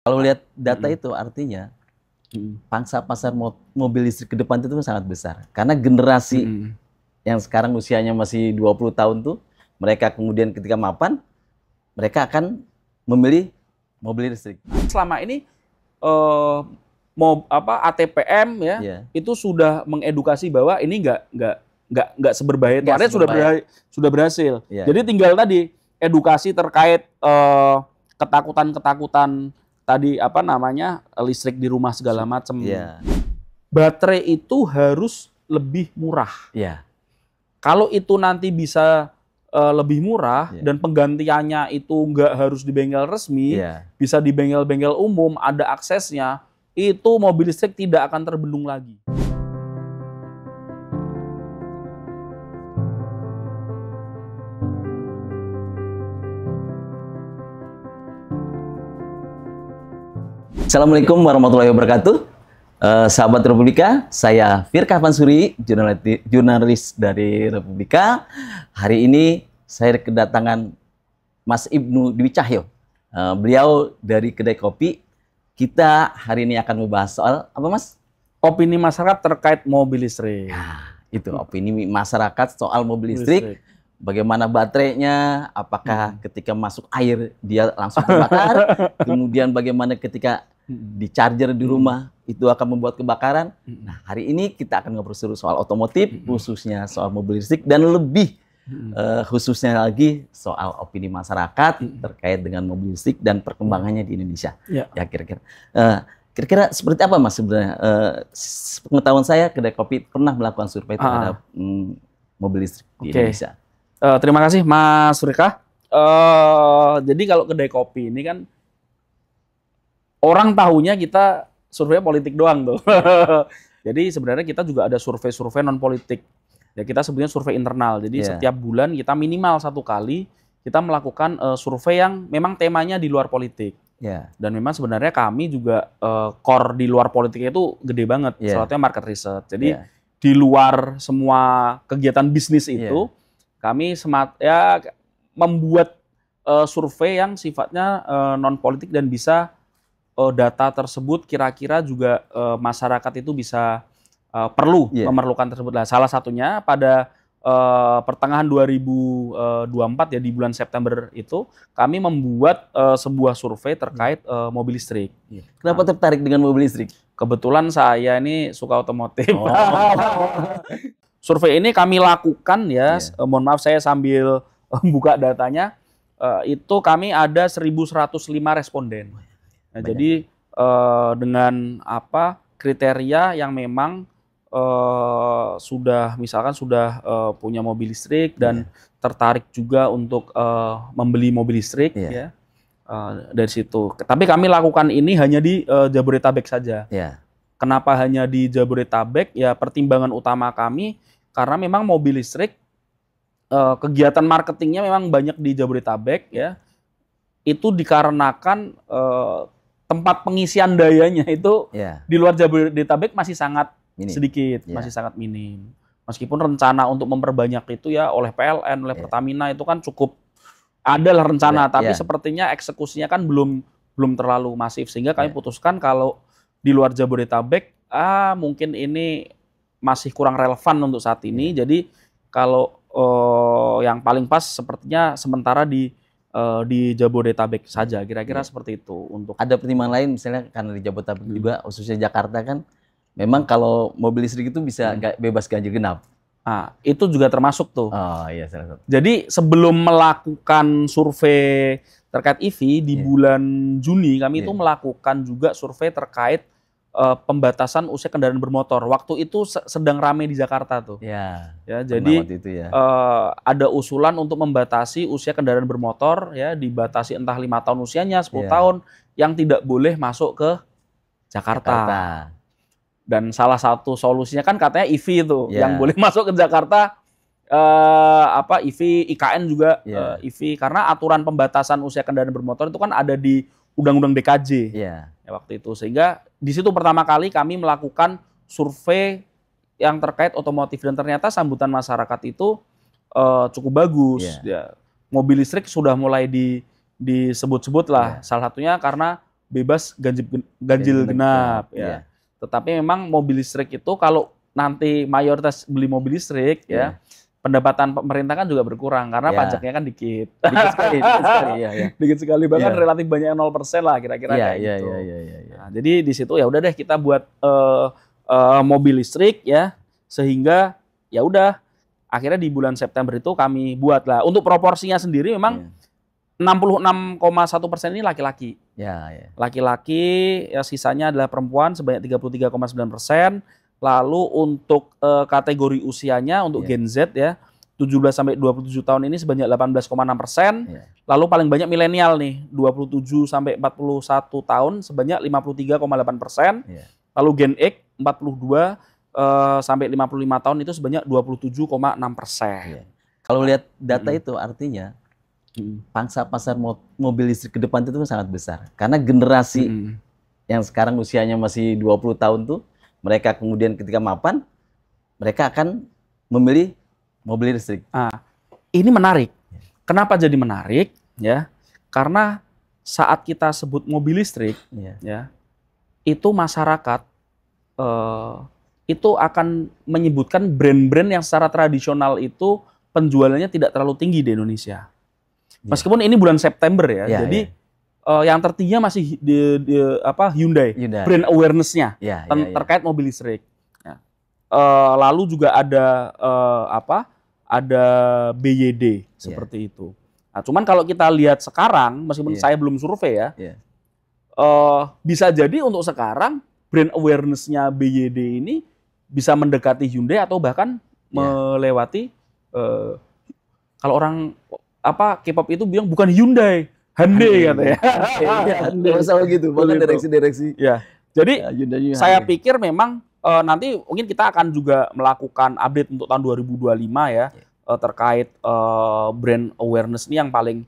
Kalau lihat data itu artinya pangsa pasar mobil listrik ke depan itu sangat besar. Karena generasi yang sekarang usianya masih 20 tahun tuh, mereka kemudian ketika mapan, mereka akan memilih mobil listrik. Selama ini ATPM ya, itu sudah mengedukasi bahwa ini nggak seberbahaya itu. Artinya sudah berhasil. Jadi tinggal tadi edukasi terkait ketakutan tadi listrik di rumah segala macam. Baterai itu harus lebih murah. Kalau itu nanti bisa lebih murah dan penggantiannya itu nggak harus di bengkel resmi, bisa di bengkel-bengkel umum, ada aksesnya, itu mobil listrik tidak akan terbendung lagi. Assalamualaikum warahmatullahi wabarakatuh. Sahabat Republika, saya Firkah Mansuri, jurnalis dari Republika. Hari ini saya kedatangan Mas Ibnu Dwi Cahyo. Beliau dari kedai kopi. Kita hari ini akan membahas soal apa, Mas? Opini masyarakat terkait mobil listrik. Nah, itu opini masyarakat soal mobil listrik. Bagaimana baterainya, apakah ketika masuk air dia langsung terbakar, kemudian bagaimana ketika di charger di rumah itu akan membuat kebakaran. Nah, hari ini kita akan ngobrol seru soal otomotif, khususnya soal mobil listrik, dan lebih khususnya lagi soal opini masyarakat terkait dengan mobil listrik dan perkembangannya di Indonesia. Ya, kira-kira seperti apa, Mas, sebenarnya? Pengetahuan saya, kedai kopi pernah melakukan survei terhadap mobil listrik di Indonesia. Terima kasih, Mas Surika. Jadi kalau kedai kopi ini kan orang tahunya kita survei politik doang tuh. Jadi sebenarnya kita juga ada survei-survei non politik. Ya, kita sebetulnya survei internal. Jadi setiap bulan kita minimal 1 kali kita melakukan survei yang memang temanya di luar politik. Dan memang sebenarnya kami juga core di luar politik itu gede banget. Salah satunya market research. Jadi di luar semua kegiatan bisnis itu kami membuat survei yang sifatnya non politik dan bisa data tersebut kira-kira juga masyarakat itu bisa memerlukan tersebut. Nah, salah satunya pada pertengahan 2024 ya, di bulan September itu kami membuat sebuah survei terkait mobil listrik. Kenapa tertarik dengan mobil listrik? Kebetulan saya ini suka otomotif. Survei ini kami lakukan ya, mohon maaf saya sambil buka datanya, itu kami ada 1.105 responden. Nah, jadi dengan kriteria yang memang sudah punya mobil listrik dan tertarik juga untuk membeli mobil listrik ya, dari situ. Tapi kami lakukan ini hanya di Jabodetabek saja. Kenapa hanya di Jabodetabek? Ya, pertimbangan utama kami karena memang mobil listrik kegiatan marketingnya memang banyak di Jabodetabek ya. Itu dikarenakan tempat pengisian dayanya itu di luar Jabodetabek masih sangat sedikit, masih sangat minim. Meskipun rencana untuk memperbanyak itu ya oleh PLN, oleh Pertamina itu kan cukup adalah rencana, tapi sepertinya eksekusinya kan belum terlalu masif, sehingga kami putuskan kalau di luar Jabodetabek mungkin ini masih kurang relevan untuk saat ini. Jadi kalau yang paling pas sepertinya sementara di Jabodetabek saja, kira-kira seperti itu. Untuk ada pertimbangan lain, misalnya karena di Jabodetabek juga, khususnya Jakarta kan, memang kalau mobil listrik itu bisa bebas ganjil genap. Itu juga termasuk tuh. Salah satu. Jadi sebelum melakukan survei terkait EV di bulan Juni, kami itu melakukan juga survei terkait pembatasan usia kendaraan bermotor. Waktu itu sedang ramai di Jakarta tuh. Jadi ada usulan untuk membatasi usia kendaraan bermotor ya, dibatasi entah 5 tahun usianya, 10 tahun yang tidak boleh masuk ke Jakarta. Dan salah satu solusinya kan katanya EV itu yang boleh masuk ke Jakarta, EV, IKN juga EV, karena aturan pembatasan usia kendaraan bermotor itu kan ada di Undang-Undang DKJ ya, waktu itu. Sehingga di situ pertama kali kami melakukan survei yang terkait otomotif, dan ternyata sambutan masyarakat itu cukup bagus. Mobil listrik sudah mulai disebut-sebut lah. Salah satunya karena bebas ganjil genap ya. Tetapi memang mobil listrik itu kalau nanti mayoritas beli mobil listrik ya, pendapatan pemerintah kan juga berkurang karena pajaknya kan dikit. Dikit sekali, dikit sekali bahkan relatif banyak 0% lah kira-kira kayak gitu. Nah, jadi di situ ya udah deh kita buat mobil listrik ya, sehingga ya udah akhirnya di bulan September itu kami buat lah. Untuk proporsinya sendiri memang 66,1% ini laki-laki. Laki-laki, ya sisanya adalah perempuan sebanyak 33,9%. Lalu untuk kategori usianya untuk Gen Z ya 17 sampai 27 tahun ini sebanyak 18,6%. Lalu paling banyak milenial nih 27 sampai 41 tahun sebanyak 53,8%. Lalu Gen X 42 sampai 55 tahun itu sebanyak 27,6%. Kalau lihat data itu artinya pangsa pasar mobil listrik ke depan itu sangat besar. Karena generasi yang sekarang usianya masih 20 tahun tuh, mereka kemudian ketika mapan, mereka akan memilih mobil listrik. Ini menarik. Kenapa jadi menarik? Ya, karena saat kita sebut mobil listrik, ya, itu masyarakat itu akan menyebutkan brand-brand yang secara tradisional itu penjualannya tidak terlalu tinggi di Indonesia. Meskipun ini bulan September ya, jadi yang tertinggi masih di Hyundai, brand awareness-nya terkait mobil listrik. Lalu juga ada ada BYD seperti itu. Nah, cuman kalau kita lihat sekarang, meskipun saya belum survei ya, bisa jadi untuk sekarang brand awareness-nya BYD ini bisa mendekati Hyundai atau bahkan melewati kalau orang K-pop itu bilang bukan Hyundai, Hyundai katanya. Masalah gitu, bahkan direksi-direksi. Ya. Jadi saya pikir memang nanti mungkin kita akan juga melakukan update untuk tahun 2025 ya terkait brand awareness ini yang paling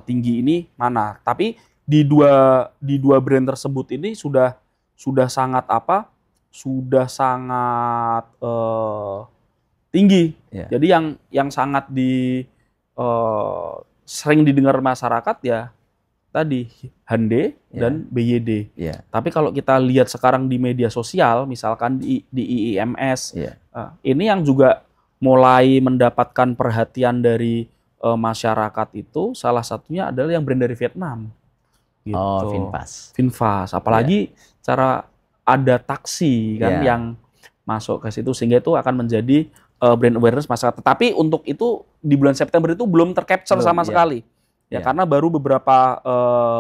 tinggi ini mana. Tapi di dua brand tersebut ini sudah sangat sudah sangat tinggi. Jadi yang sangat sering didengar masyarakat ya tadi Hyundai dan BYD. Tapi kalau kita lihat sekarang di media sosial, misalkan di IIMS, ini yang juga mulai mendapatkan perhatian dari masyarakat itu salah satunya adalah yang brand dari Vietnam. Gitu. VinFast. Apalagi cara ada taksi kan yang masuk ke situ sehingga itu akan menjadi brand awareness masyarakat. Tetapi untuk itu di bulan September itu belum tercapture sama sekali. Ya karena baru beberapa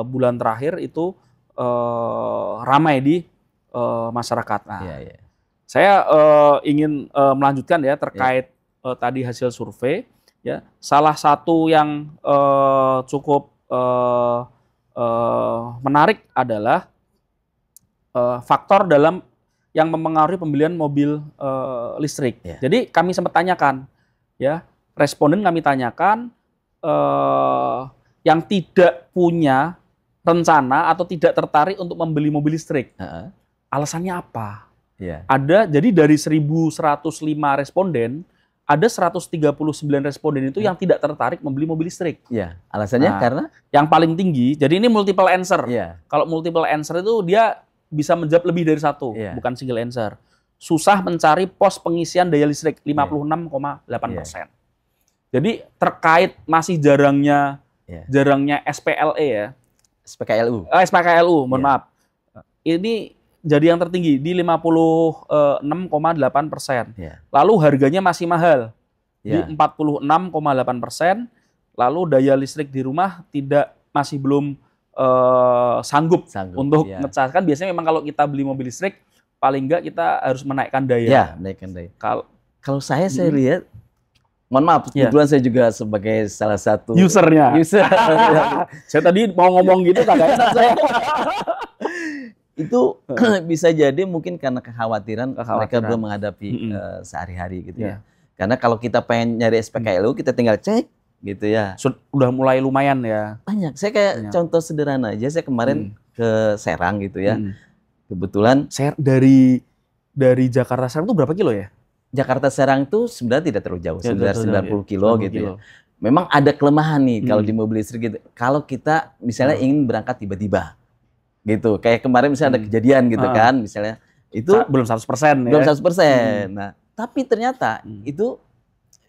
bulan terakhir itu ramai di masyarakat. Nah, saya ingin melanjutkan ya terkait tadi hasil survei. Ya, salah satu yang cukup menarik adalah faktor dalam yang mempengaruhi pembelian mobil listrik. Jadi kami sempat tanyakan, ya responden kami tanyakan yang tidak punya rencana atau tidak tertarik untuk membeli mobil listrik. Alasannya apa? Ada, jadi dari 1.105 responden, ada 139 responden itu yang tidak tertarik membeli mobil listrik. Alasannya karena? Yang paling tinggi, jadi ini multiple answer. Kalau multiple answer itu dia bisa menjawab lebih dari satu, bukan single answer. Susah mencari pos pengisian daya listrik, 56,8%. Jadi terkait masih jarangnya SPLE ya. SPKLU, mohon maaf. Ini jadi yang tertinggi di 56,8%. Lalu harganya masih mahal di 46,8%. Lalu daya listrik di rumah masih belum sanggup untuk ngecas. Kan biasanya memang kalau kita beli mobil listrik paling enggak kita harus menaikkan daya. Menaikkan daya. Kalau saya lihat, mohon maaf, kebetulan saya juga sebagai salah satu usernya. Saya tadi mau ngomong gitu kagak enak saya. Itu bisa jadi mungkin karena kekhawatiran mereka belum menghadapi sehari-hari gitu ya. Karena kalau kita pengen nyari SPKLU kita tinggal cek gitu ya. Udah mulai lumayan ya. Banyak. Saya kayak contoh sederhana aja, saya kemarin ke Serang gitu ya. Kebetulan dari Jakarta Serang itu berapa kilo ya? Jakarta Serang itu sebenarnya tidak terlalu jauh, sekitar 90 kilo gitu ya. Memang ada kelemahan nih kalau di mobil listrik gitu. Kalau kita misalnya ingin berangkat tiba-tiba gitu. Kayak kemarin misalnya ada kejadian gitu kan, misalnya itu belum 100% ya. Belum 100%. Nah, tapi ternyata itu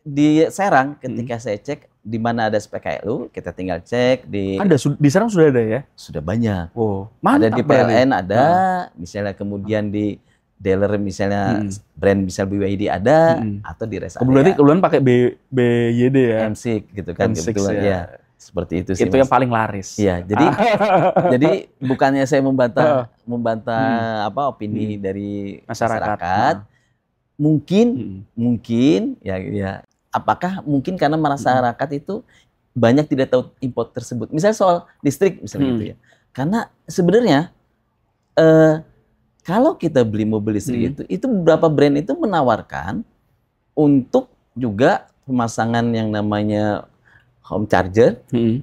di Serang ketika saya cek di mana ada SPKLU, kita tinggal cek di Serang sudah ada ya? Sudah banyak. Oh, ada di PLN ada, misalnya kemudian di dealer misalnya brand misal BYD ada, atau di rest area. Kemudian pakai BYD ya? M6 gitu kan, M6 kebetulan ya. Seperti itu sih. Itu yang paling laris. Iya, jadi bukannya saya membantah apa opini dari masyarakat. Mungkin ya apakah mungkin karena masyarakat itu banyak tidak tahu import tersebut. Misalnya soal listrik misalnya gitu ya. Karena sebenarnya kalau kita beli mobil listrik itu beberapa brand itu menawarkan untuk juga pemasangan yang namanya home charger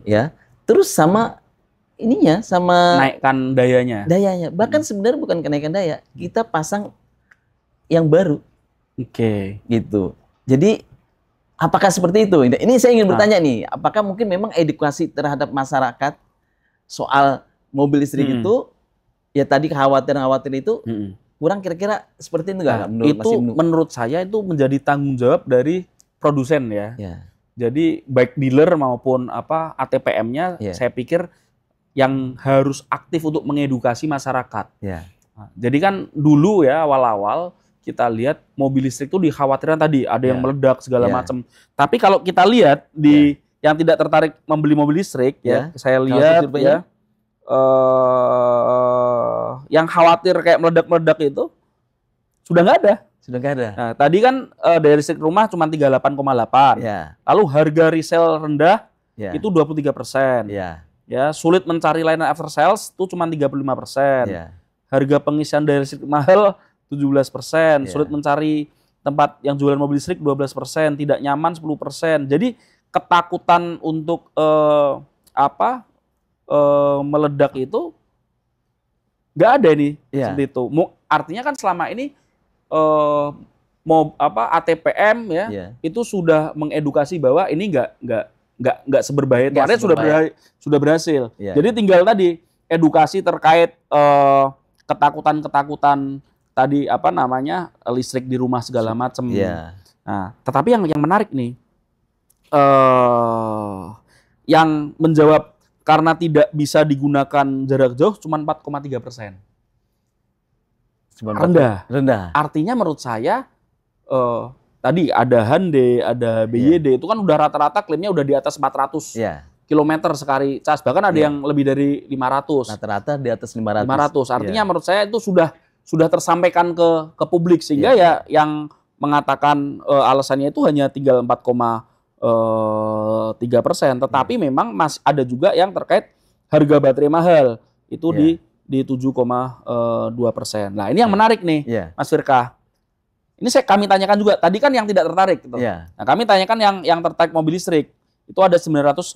ya. Terus sama ininya sama naikkan dayanya. Bahkan sebenarnya bukan kenaikan daya, kita pasang yang baru. Oke. Gitu. Jadi apakah seperti itu? Ini saya ingin bertanya nih, apakah mungkin memang edukasi terhadap masyarakat soal mobil listrik itu, ya tadi kekhawatiran itu kurang kira-kira seperti itu nggak? Menurut saya itu menjadi tanggung jawab dari produsen ya. Jadi baik dealer maupun ATPM-nya, saya pikir yang harus aktif untuk mengedukasi masyarakat. Nah, jadi kan dulu ya awal-awal kita lihat mobil listrik itu dikhawatirkan tadi ada yang meledak segala macam. Tapi kalau kita lihat di yang tidak tertarik membeli mobil listrik saya lihat ya yang khawatir kayak meledak-meledak itu sudah nggak ada. Nah, tadi kan daya listrik rumah cuma 38,8. Lalu harga resale rendah itu 23%. Ya, sulit mencari layanan after sales itu cuma 35%. Harga pengisian daya listrik mahal 17%, sulit mencari tempat yang jualan mobil listrik 12%, tidak nyaman 10%. Jadi ketakutan untuk meledak itu nggak ada nih seperti itu. Artinya kan selama ini ATPM itu sudah mengedukasi bahwa ini nggak seberbahaya itu. Artinya sudah berhasil. Jadi tinggal tadi edukasi terkait ketakutan tadi listrik di rumah segala macam. Nah, tetapi yang menarik nih, yang menjawab karena tidak bisa digunakan jarak jauh cuma 4,3%. Rendah. Artinya menurut saya tadi ada Hyundai, ada BYD itu kan udah rata-rata klaimnya udah di atas 400 kilometer sekali cas, bahkan ada yang lebih dari 500. Rata-rata di atas 500. Artinya menurut saya itu sudah tersampaikan ke publik sehingga yang mengatakan alasannya itu hanya tinggal 4,3%. Tetapi memang masih ada juga yang terkait harga baterai mahal itu di 7,2%. Nah ini yang menarik nih, Mas Firka. Ini kami tanyakan juga. Tadi kan yang tidak tertarik. Gitu. Nah kami tanyakan yang tertarik mobil listrik itu ada 966.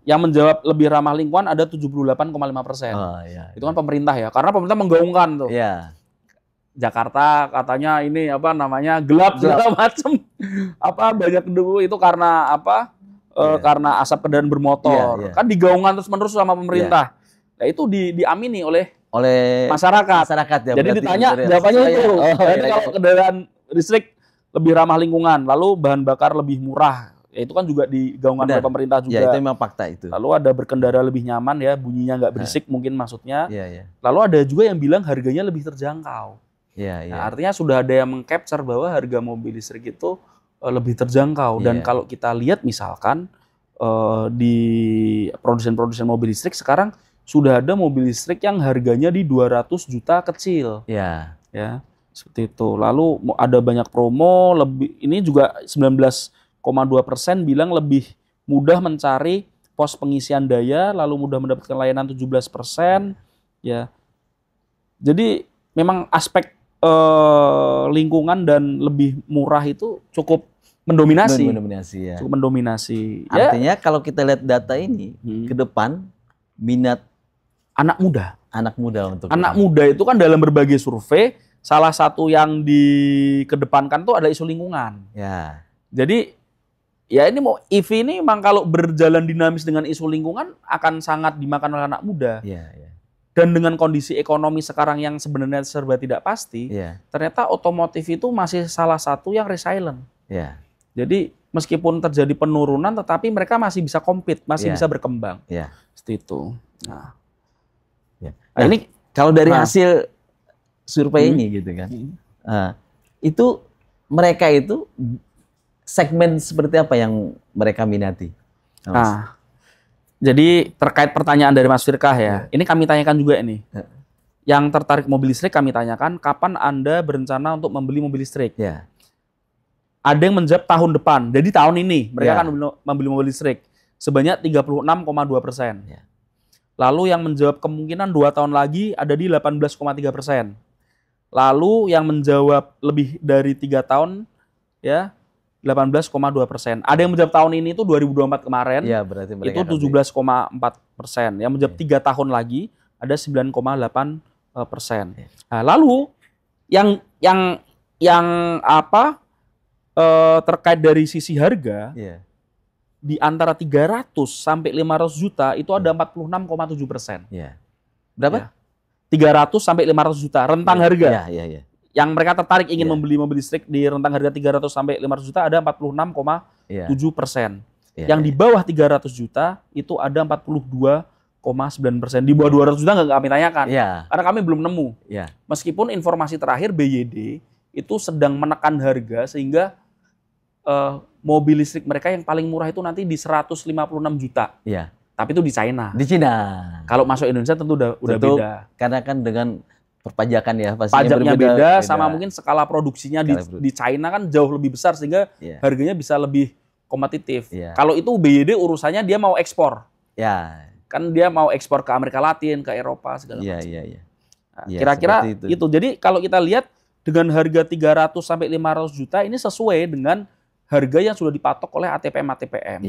Yang menjawab lebih ramah lingkungan ada 78,5%. Itu kan pemerintah ya, karena pemerintah menggaungkan tuh. Jakarta katanya ini gelap segala macam. Banyak debu itu karena karena asap kendaraan bermotor. Kan digaungkan terus-menerus sama pemerintah. Nah itu diamini oleh masyarakat. Ya, jadi ditanya jawabannya itu. Jadi kalau kendaraan listrik lebih ramah lingkungan, lalu bahan bakar lebih murah. Ya, itu kan juga digaungkan oleh pemerintah juga. Itu memang fakta itu. Lalu ada berkendara lebih nyaman ya, bunyinya nggak berisik mungkin maksudnya. Lalu ada juga yang bilang harganya lebih terjangkau. Nah, artinya sudah ada yang meng-capture bahwa harga mobil listrik itu lebih terjangkau. Dan kalau kita lihat misalkan di produsen-produsen mobil listrik sekarang sudah ada mobil listrik yang harganya di 200 juta kecil. Ya, seperti itu. Lalu ada banyak promo, ini juga 19,2% bilang lebih mudah mencari pos pengisian daya, lalu mudah mendapatkan layanan 17%. Ya, jadi memang aspek lingkungan dan lebih murah itu cukup mendominasi. Cukup mendominasi. Artinya kalau kita lihat data ini ke depan minat anak muda itu kan dalam berbagai survei salah satu yang dikedepankan tuh ada isu lingkungan. Jadi ya ini mau EV ini memang kalau berjalan dinamis dengan isu lingkungan akan sangat dimakan oleh anak muda. Iya, iya. Dan dengan kondisi ekonomi sekarang yang sebenarnya serba tidak pasti, ternyata otomotif itu masih salah satu yang resilient. Iya. Jadi meskipun terjadi penurunan, tetapi mereka masih bisa compete, masih bisa berkembang. Iya. Seperti itu. Nah, nah ini kalau dari hasil survei ini gitu kan, itu mereka itu segmen seperti apa yang mereka minati? Nah, jadi terkait pertanyaan dari Mas Firkah ya, ini kami tanyakan juga ini. Yang tertarik mobil listrik kami tanyakan, kapan Anda berencana untuk membeli mobil listrik? Ada yang menjawab tahun depan, jadi tahun ini mereka akan membeli mobil listrik sebanyak 36,2%. Lalu yang menjawab kemungkinan 2 tahun lagi ada di 18,3%. Lalu yang menjawab lebih dari 3 tahun ya 18,2%. Ada yang menjawab tahun ini itu 2024 kemarin, berarti itu 17,4%. Yang menjawab 3 tahun lagi ada 9,8%. Nah, lalu yang terkait dari sisi harga, di antara 300 sampai 500 juta itu ada 46,7%. Berapa? 300 sampai 500 juta rentang harga. Yang mereka tertarik ingin membeli mobil listrik di rentang harga 300 sampai 500 juta ada 46,7%. Yang di bawah 300 juta itu ada 42,9%. Di bawah 200 juta nggak kami tanyakan. Karena kami belum nemu. Meskipun informasi terakhir BYD itu sedang menekan harga sehingga mobil listrik mereka yang paling murah itu nanti di 156 juta. Tapi itu di China. Di Cina. Kalau masuk Indonesia tentu udah beda. Karena kan dengan perpajakan ya pajaknya beda, sama mungkin skala produksinya di China kan jauh lebih besar sehingga harganya bisa lebih kompetitif. Kalau itu BYD urusannya dia mau ekspor. Kan dia mau ekspor ke Amerika Latin, ke Eropa segala macam. Nah, kira-kira itu. Jadi kalau kita lihat dengan harga 300 sampai 500 juta ini sesuai dengan harga yang sudah dipatok oleh ATPM.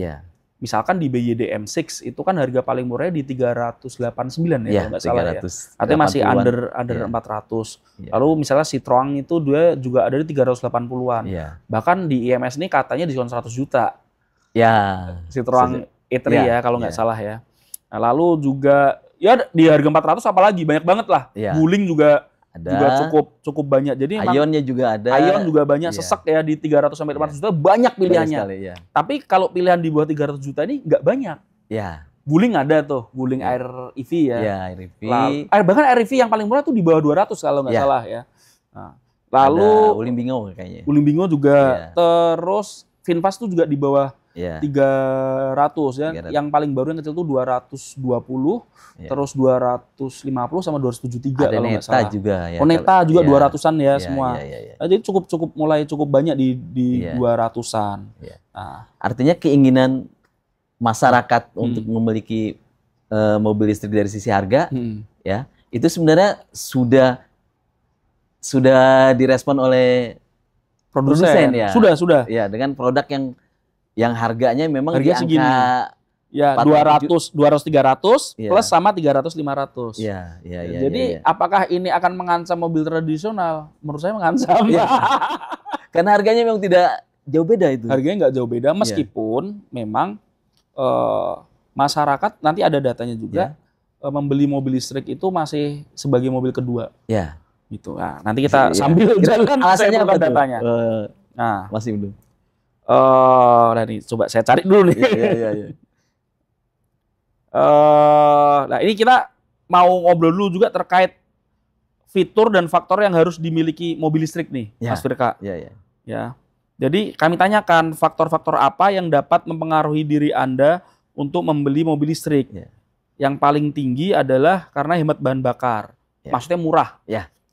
Misalkan di BYD M6 itu kan harga paling murahnya di 389 ya kalau nggak salah ya. Artinya masih under 400. Lalu misalnya Citroen itu dia juga ada di 380-an. Bahkan di IMS ini katanya diskon 100 juta. Citroen E3 ya kalau nggak salah ya. Nah, lalu juga ya di harga 400 apalagi banyak banget lah. Wuling juga cukup banyak. Jadi Ionnya juga ada. Ion juga banyak, sesek ya di 300 sampai 500 juta banyak pilihannya. Tapi kalau pilihan di bawah 300 juta ini nggak banyak. Wuling ada tuh, Wuling Air EV ya. Air EV. Bahkan Air EV yang paling murah tuh di bawah 200 kalau nggak salah ya. Nah, lalu Wuling Bingo kayaknya. Wuling Bingo juga. Terus Finfast tuh juga di bawah 300 ya. Yang paling baru yang kecil tuh 220, terus 250 sama 273 kalau nggak salah. Juga ya. Neta juga 200-an ya semua. Nah, jadi mulai cukup banyak di 200-an. Nah, artinya keinginan masyarakat untuk memiliki mobil listrik dari sisi harga ya, itu sebenarnya sudah direspon oleh produsen ya. Sudah. Ya, dengan produk yang harganya memang di angka segini. Ya, 200 300 plus sama 300 500. Jadi apakah ini akan mengancam mobil tradisional? Menurut saya mengancam. Karena harganya memang tidak jauh beda itu. Harganya nggak jauh beda meskipun memang masyarakat nanti ada datanya juga membeli mobil listrik itu masih sebagai mobil kedua. Gitu. Nah, nanti kita sambil jalan alasannya apa datanya. Nah, masih belum. Nah nih, coba saya cari dulu nih. Nah ini kita mau ngobrol dulu juga terkait fitur dan faktor yang harus dimiliki mobil listrik nih, Mas Firka. Ya. Jadi kami tanyakan faktor-faktor apa yang dapat mempengaruhi diri Anda untuk membeli mobil listrik. Yang paling tinggi adalah karena hemat bahan bakar. Maksudnya murah.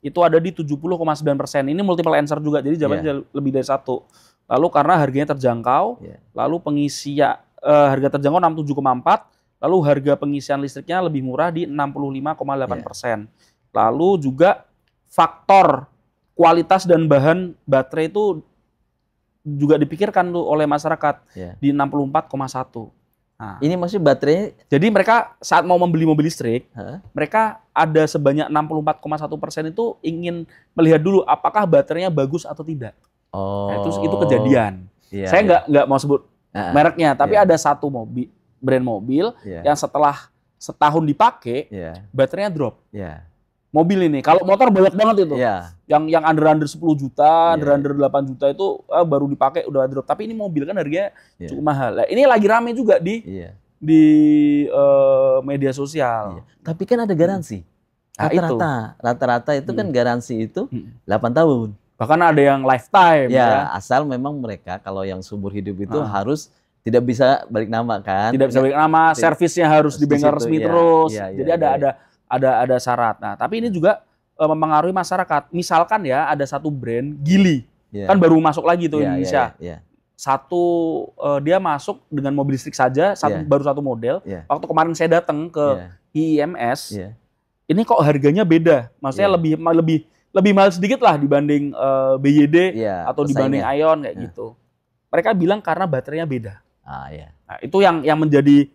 Itu ada di 70,9%. Ini multiple answer juga, jadi jawabannya lebih dari satu. Lalu karena harganya terjangkau, lalu pengisian harga terjangkau 67,4%, lalu harga pengisian listriknya lebih murah di 65,8%. Lalu juga faktor kualitas dan bahan baterai itu juga dipikirkan tuh oleh masyarakat di 64,1%. Nah, ini maksudnya baterainya. Jadi mereka saat mau membeli mobil listrik, mereka ada sebanyak 64,1% itu ingin melihat dulu apakah baterainya bagus atau tidak. Nah, itu kejadian. Saya nggak mau sebut mereknya, tapi ada satu brand mobil yang setelah setahun dipakai, baterainya drop. Mobil ini, kalau motor banyak banget itu, yang under 10 juta, under 8 juta itu baru dipakai udah drop. Tapi ini mobil kan harganya cukup mahal. Nah, ini lagi rame juga di media sosial. Tapi kan ada garansi. Rata-rata itu kan garansi itu 8 tahun. Bahkan ada yang lifetime. Asal memang mereka kalau yang seumur hidup itu harus tidak bisa balik nama kan. Tidak bisa balik nama, servisnya harus di bengkel resmi terus. Jadi ada syarat. Nah, tapi ini juga mempengaruhi masyarakat. Misalkan ya ada satu brand Geely. Kan baru masuk lagi tuh Indonesia. Dia masuk dengan mobil listrik saja, baru satu model. Waktu kemarin saya datang ke IIMS, ini kok harganya beda. Maksudnya lebih mahal sedikit lah dibanding BYD atau dibanding Ion kayak gitu. Mereka bilang karena baterainya beda. Nah, itu yang menjadi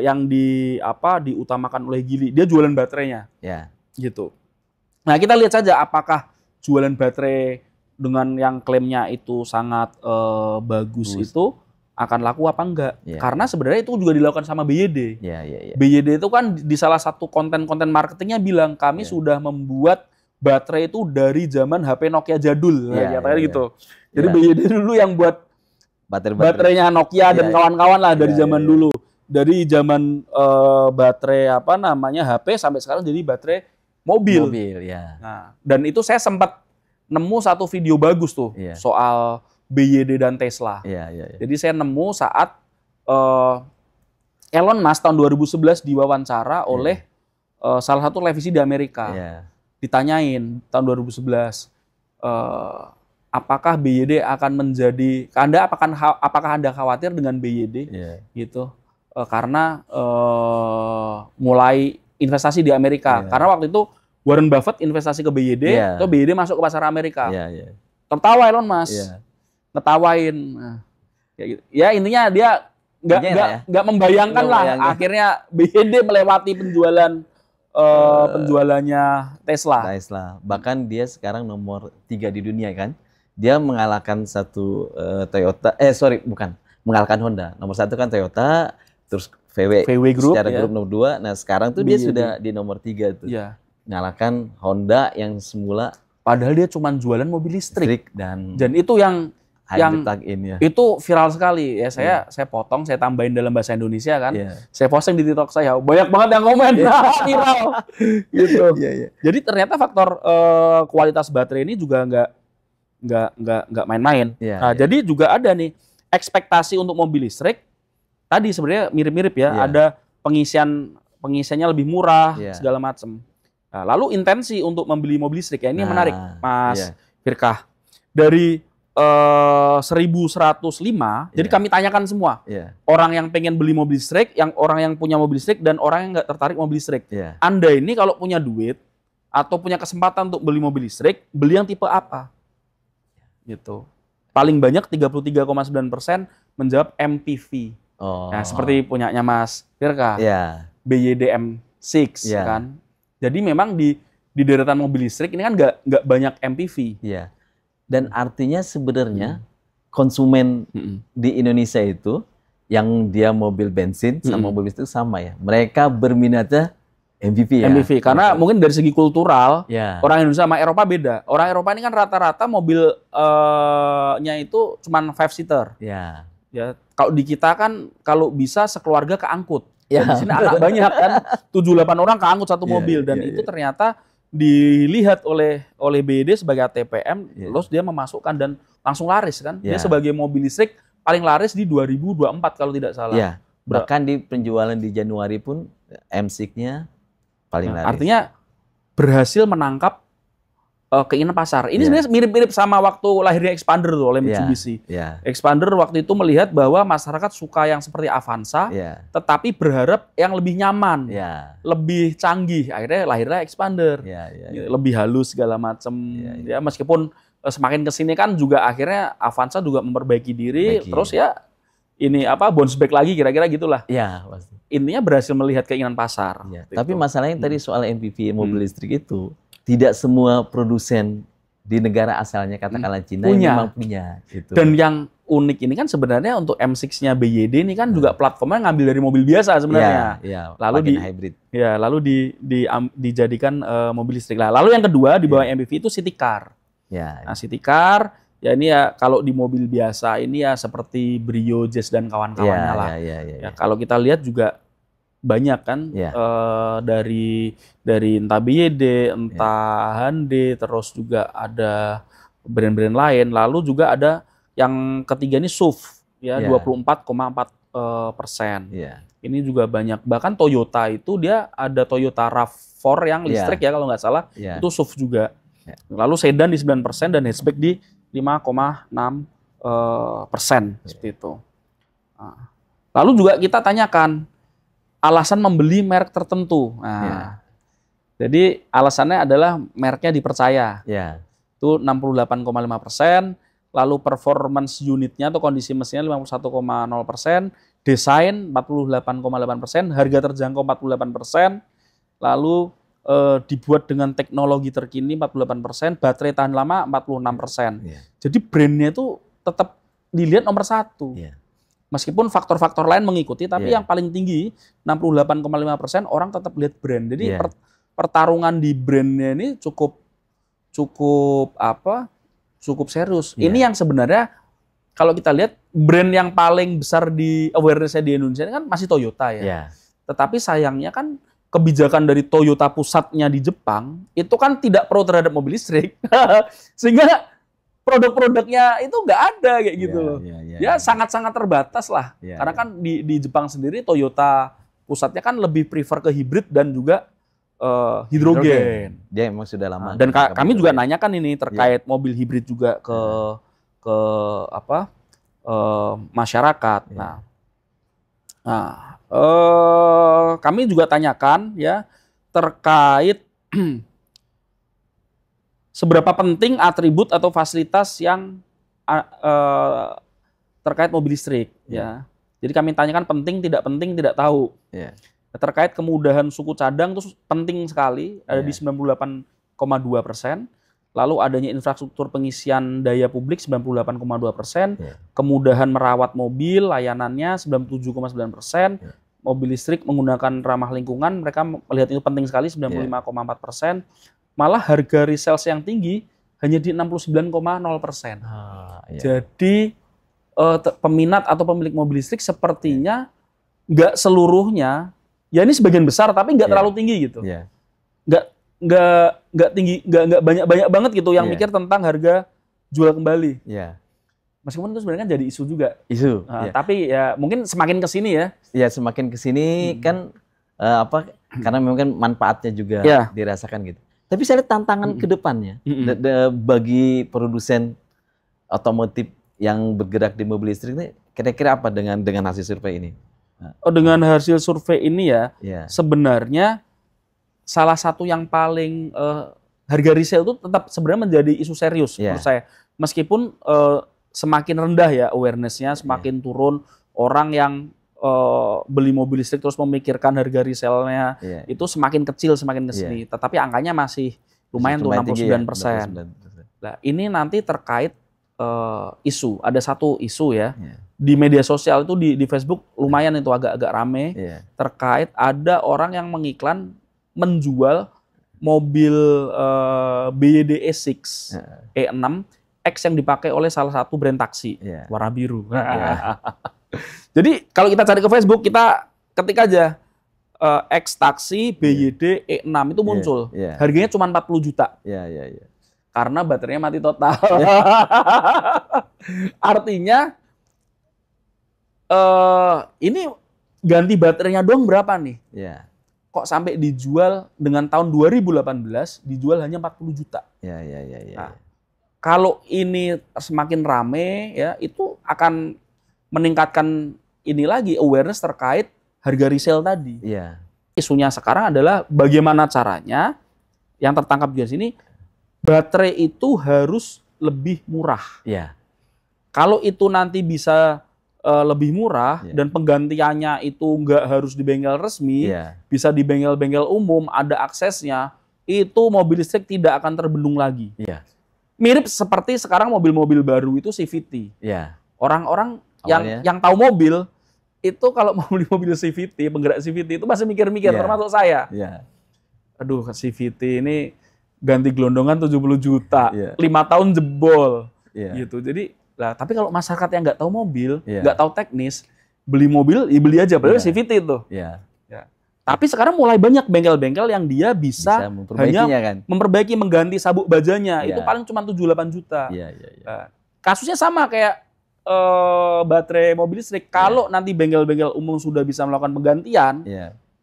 yang diutamakan oleh Geely. Dia jualan baterainya. Gitu. Nah, kita lihat saja apakah jualan baterai dengan yang klaimnya itu sangat bagus itu akan laku apa enggak. Karena sebenarnya itu juga dilakukan sama BYD. BYD itu kan di salah satu konten-konten marketingnya bilang kami sudah membuat baterai itu dari zaman HP Nokia jadul. Gitu. Jadi BYD dulu yang buat baterainya Nokia dan kawan-kawan lah dari zaman dulu. Dari zaman baterai HP sampai sekarang jadi baterai mobil. Nah, dan itu saya sempat nemu satu video bagus tuh soal BYD dan Tesla. Jadi saya nemu saat Elon Musk tahun 2011 diwawancara oleh salah satu televisi di Amerika. Ditanyain tahun 2011, apakah BYD akan menjadi, apakah Anda khawatir dengan BYD? Gitu. Karena mulai investasi di Amerika. Karena waktu itu Warren Buffett investasi ke BYD, atau BYD masuk ke pasar Amerika. Tertawa Elon Musk. Ngetawain. Nah, ya intinya dia nggak membayangkan lah akhirnya BYD melewati penjualannya Tesla. Bahkan dia sekarang nomor 3 di dunia kan. Dia mengalahkan satu mengalahkan Honda. Nomor 1 kan Toyota, terus VW Group secara grup nomor 2. Nah, sekarang tuh BYD. Dia sudah di nomor 3 tuh. Mengalahkan Honda yang semula padahal dia cuma jualan mobil listrik dan itu yang plug-in, itu viral sekali ya. Saya potong, saya tambahin dalam bahasa Indonesia kan. Saya posting di TikTok saya, banyak banget yang komen. Viral gitu. Jadi ternyata faktor kualitas baterai ini juga nggak main-main. Jadi juga ada nih ekspektasi untuk mobil listrik tadi sebenarnya mirip-mirip ya. Ada pengisiannya lebih murah segala macam. Nah, lalu intensi untuk membeli mobil listrik ya ini menarik, Mas Firkah. Dari 1105, jadi kami tanyakan semua. Orang yang pengen beli mobil listrik, orang yang punya mobil listrik, dan orang yang nggak tertarik mobil listrik. Anda ini kalau punya duit atau punya kesempatan untuk beli mobil listrik, beli yang tipe apa? Gitu. Paling banyak 33,9% menjawab MPV. Nah, seperti punyanya Mas Firkah. BYD M6 kan. Jadi memang di deretan mobil listrik ini kan nggak banyak MPV. Dan artinya sebenarnya konsumen di Indonesia itu yang dia mobil bensin sama mobil listrik sama ya. Mereka berminatnya MPV ya. MPV karena mungkin dari segi kultural orang Indonesia sama Eropa beda. Orang Eropa ini kan rata-rata mobilnya itu cuman 5-seater. Ya, kalau di kita kan kalau bisa sekeluarga keangkut. Di sini anak banyak kan, 7-8 orang keangkut satu mobil dan itu ternyata dilihat oleh BYD sebagai ATPM, terus dia memasukkan dan langsung laris kan. Dia sebagai mobil listrik paling laris di 2024 kalau tidak salah. Bahkan di penjualan di Januari pun M6-nya paling laris. Artinya berhasil menangkap keinginan pasar. Ini sebenarnya mirip-mirip sama waktu lahirnya Expander tuh oleh Mitsubishi. Expander waktu itu melihat bahwa masyarakat suka yang seperti Avanza, tetapi berharap yang lebih nyaman, lebih canggih. Akhirnya lahirnya Expander, lebih halus segala macam. Ya meskipun semakin kesini kan juga akhirnya Avanza juga memperbaiki diri, terus ya ini bounce back lagi kira-kira gitulah. Pasti. Intinya berhasil melihat keinginan pasar. Tapi masalahnya tadi soal MPV mobil listrik itu. Tidak semua produsen di negara asalnya katakanlah Cina memang punya. Gitu. Dan yang unik ini kan sebenarnya untuk M6-nya BYD ini kan juga platformnya ngambil dari mobil biasa sebenarnya. Lalu hybrid. Ya, lalu dijadikan mobil listrik. Lalu yang kedua di bawah MPV itu city car. Nah, city car ya ini ya kalau di mobil biasa ini ya seperti Brio, Jazz dan kawan-kawannya lah. Ya, kalau kita lihat juga banyak kan dari entah BYD, entah Hyundai, terus juga ada brand-brand lain. Lalu juga ada yang ketiga ini SUV ya 24,4%. Ini juga banyak. Bahkan Toyota itu dia ada Toyota RAV4 yang listrik ya kalau nggak salah. Itu SUV juga. Lalu sedan di 9% dan hatchback di 5,6% seperti itu. Nah, lalu juga kita tanyakan alasan membeli merek tertentu. Nah, jadi alasannya adalah mereknya dipercaya. Itu 68,5%. Lalu performance unitnya atau kondisi mesinnya 51,0%. Desain 48,8%. Harga terjangkau 48%. Lalu dibuat dengan teknologi terkini 48%. Baterai tahan lama 46%. Jadi brandnya itu tetap dilihat nomor 1. Meskipun faktor-faktor lain mengikuti, tapi yang paling tinggi 68,5% orang tetap lihat brand. Jadi pertarungan di brandnya ini cukup serius. Ini yang sebenarnya kalau kita lihat brand yang paling besar di awareness-nya di Indonesia kan masih Toyota ya. Tetapi sayangnya kan kebijakan dari Toyota pusatnya di Jepang itu kan tidak pro terhadap mobil listrik. Sehingga produk-produknya itu nggak ada kayak gitu loh. Ya sangat-sangat terbatas lah. Karena kan di Jepang sendiri Toyota pusatnya kan lebih prefer ke hibrid dan juga hidrogen. Dia emang sudah lama. Dan kami juga nanyakan ini terkait mobil hibrid juga ke masyarakat. Kami juga tanyakan ya terkait seberapa penting atribut atau fasilitas yang terkait mobil listrik. Ya. Jadi kami tanyakan penting, tidak tahu. Terkait kemudahan suku cadang itu penting sekali, ada di 98,2%. Lalu adanya infrastruktur pengisian daya publik 98,2%. Kemudahan merawat mobil, layanannya 97,9%. Mobil listrik menggunakan ramah lingkungan, mereka melihat itu penting sekali 95,4%. Malah harga resale yang tinggi hanya di 69,0%. Jadi peminat atau pemilik mobil listrik sepertinya nggak seluruhnya. Ya ini sebagian besar tapi nggak terlalu tinggi gitu. Nggak tinggi, nggak banyak banget gitu yang mikir tentang harga jual kembali. Meskipun itu sebenarnya kan jadi isu juga. Tapi ya mungkin semakin ke sini ya. Ya semakin ke sini kan karena memang manfaatnya juga dirasakan gitu. Tapi saya lihat tantangan ke depannya bagi produsen otomotif yang bergerak di mobil listrik ini kira-kira apa dengan hasil survei ini? Dengan hasil survei ini ya, sebenarnya salah satu yang paling harga resale itu tetap sebenarnya menjadi isu serius menurut saya. Meskipun semakin rendah ya awareness-nya, semakin turun orang yang beli mobil listrik terus memikirkan harga resale-nya itu semakin kecil semakin ke sini. Tetapi angkanya masih lumayan tuh 69%. Nah, ini nanti terkait isu. Ada satu isu ya. Di media sosial itu di Facebook lumayan itu agak-agak rame terkait ada orang yang mengiklan menjual mobil BYD E6 E6 X yang dipakai oleh salah satu brand taksi warna biru. Jadi kalau kita cari ke Facebook kita ketik aja X taksi BYD E6 itu muncul. Harganya cuma 40 juta. Karena baterainya mati total. Artinya ini ganti baterainya doang berapa nih? Kok sampai dijual dengan tahun 2018 dijual hanya 40 juta. Nah, kalau ini semakin rame ya itu akan meningkatkan ini lagi awareness terkait harga resale tadi. Isunya sekarang adalah bagaimana caranya yang tertangkap di sini baterai itu harus lebih murah. Kalau itu nanti bisa lebih murah dan penggantiannya itu nggak harus di bengkel resmi, bisa di bengkel-bengkel umum, ada aksesnya, itu mobil listrik tidak akan terbendung lagi. Mirip seperti sekarang mobil-mobil baru itu CVT. Orang-orang Awalnya. yang tahu mobil itu kalau mau beli mobil CVT, penggerak CVT itu masih mikir-mikir, termasuk saya. Aduh, CVT ini ganti gelondongan 70 juta, 5 tahun jebol, gitu. Jadi, tapi kalau masyarakat yang nggak tahu mobil, nggak tahu teknis, beli mobil, ya beli aja, padahal CVT itu. Tapi sekarang mulai banyak bengkel-bengkel yang dia bisa hanya memperbaiki, mengganti sabuk bajanya, itu paling cuma 7-8 juta. Kasusnya sama kayak baterai mobil listrik. Kalau nanti bengkel-bengkel umum sudah bisa melakukan penggantian,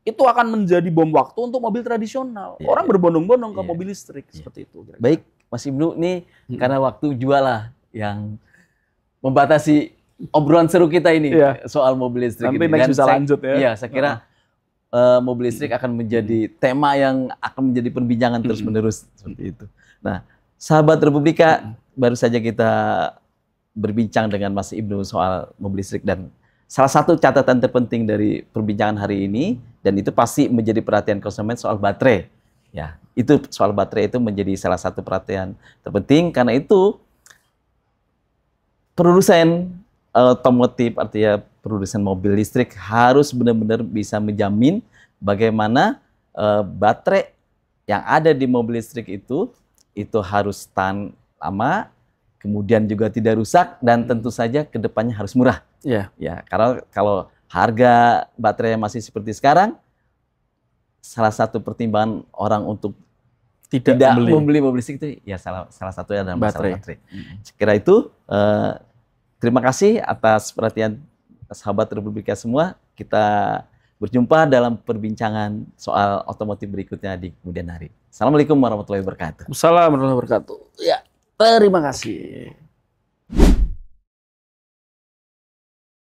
itu akan menjadi bom waktu untuk mobil tradisional. Orang berbondong-bondong ke mobil listrik seperti itu. Kira-kira. Baik, Mas Ibnu, nih karena waktu jualah yang membatasi obrolan seru kita ini soal mobil listrik. Nanti next bisa lanjut ya. Iya, saya kira mobil listrik akan menjadi tema yang akan menjadi perbincangan terus-menerus seperti itu. Nah, sahabat Republika, baru saja kita berbincang dengan Mas Ibnu soal mobil listrik, dan salah satu catatan terpenting dari perbincangan hari ini, dan itu pasti menjadi perhatian konsumen, soal baterai. Ya, itu soal baterai itu menjadi salah satu perhatian terpenting, karena itu produsen otomotif, artinya produsen mobil listrik harus benar-benar bisa menjamin bagaimana baterai yang ada di mobil listrik itu harus tahan lama, kemudian juga tidak rusak, dan tentu saja kedepannya harus murah. Ya, karena kalau harga baterai masih seperti sekarang, salah satu pertimbangan orang untuk tidak membeli mobil listrik itu ya salah satunya adalah masalah baterai. Sekira itu, terima kasih atas perhatian sahabat Republika semua. Kita berjumpa dalam perbincangan soal otomotif berikutnya di kemudian hari. Assalamualaikum warahmatullahi wabarakatuh. Assalamualaikum warahmatullahi wabarakatuh. Ya. Terima kasih.